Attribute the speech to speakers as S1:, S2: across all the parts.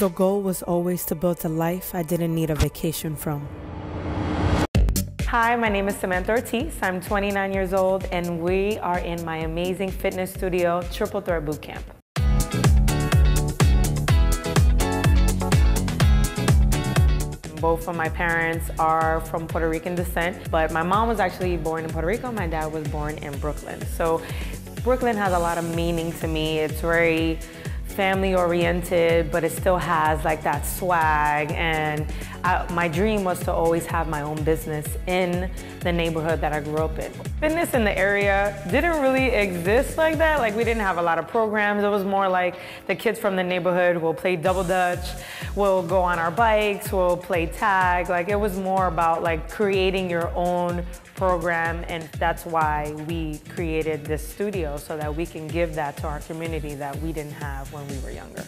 S1: The goal was always to build a life I didn't need a vacation from.
S2: Hi, my name is Samantha Ortiz. I'm 29 years old and we are in my amazing fitness studio, Triple Threat Bootcamp. Both of my parents are from Puerto Rican descent, but my mom was actually born in Puerto Rico, my dad was born in Brooklyn. So Brooklyn has a lot of meaning to me. It's very family oriented, but it still has like that swag, and my dream was to always have my own business in the neighborhood that I grew up in. Fitness in the area didn't really exist like that. Like, we didn't have a lot of programs. It was more like the kids from the neighborhood will play double dutch, we'll go on our bikes, we'll play tag. Like, it was more about like creating your own program, and that's why we created this studio, so that we can give that to our community that we didn't have when we were younger.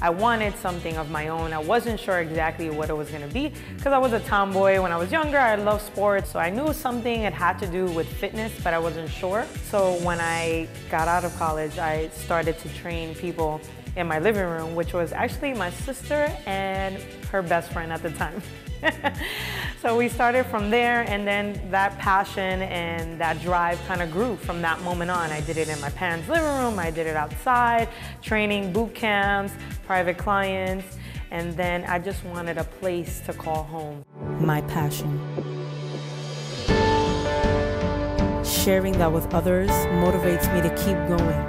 S2: I wanted something of my own. I wasn't sure exactly what it was gonna be, because I was a tomboy when I was younger. I loved sports, so I knew something it had to do with fitness, but I wasn't sure. So when I got out of college, I started to train people in my living room, which was actually my sister and her best friend at the time. So we started from there, and then that passion and that drive kind of grew from that moment on. I did it in my parents' living room, I did it outside, training, boot camps, private clients, and then I just wanted a place to call home.
S1: My passion. Sharing that with others motivates me to keep going.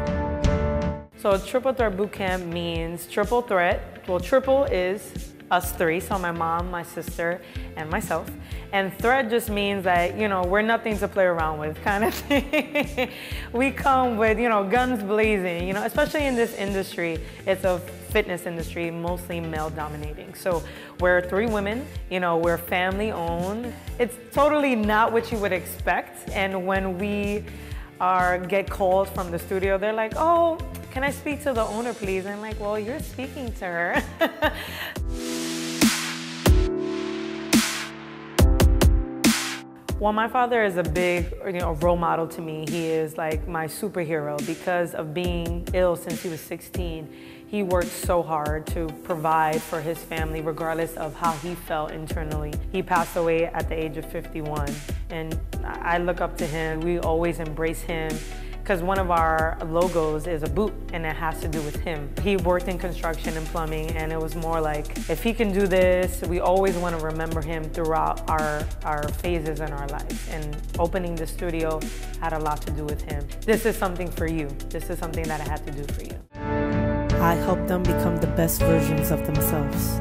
S2: So Triple Threat Bootcamp means triple threat. Well, triple is us three, so my mom, my sister, and myself. And threat just means that, you know, we're nothing to play around with kind of thing. We come with, you know, guns blazing, you know, especially in this industry. It's a fitness industry, mostly male dominating. So we're three women, you know, we're family owned. It's totally not what you would expect. And when we get called from the studio, they're like, oh, can I speak to the owner, please? And I'm like, well, you're speaking to her. Well, my father is a big, role model to me. He is like my superhero because of being ill since he was 16. He worked so hard to provide for his family regardless of how he felt internally. He passed away at the age of 51, and I look up to him. We always embrace him, because one of our logos is a boot, and it has to do with him. He worked in construction and plumbing, and it was more like, if he can do this, we always want to remember him throughout our phases in our life. And opening the studio had a lot to do with him. This is something for you. This is something that I had to do for you.
S1: I help them become the best versions of themselves.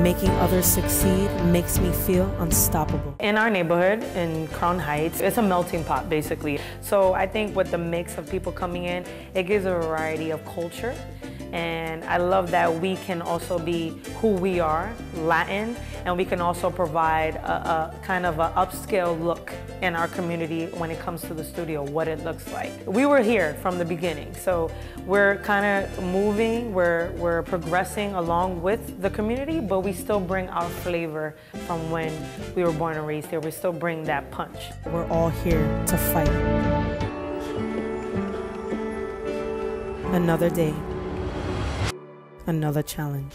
S1: Making others succeed makes me feel unstoppable.
S2: In our neighborhood, in Crown Heights, it's a melting pot, basically. So I think with the mix of people coming in, it gives a variety of culture. And I love that we can also be who we are, Latin, and we can also provide a kind of an upscale look in our community when it comes to the studio, what it looks like. We were here from the beginning, so we're kind of moving, we're progressing along with the community, but we still bring our flavor from when we were born and raised here. We still bring that punch.
S1: We're all here to fight. Another day. Another challenge.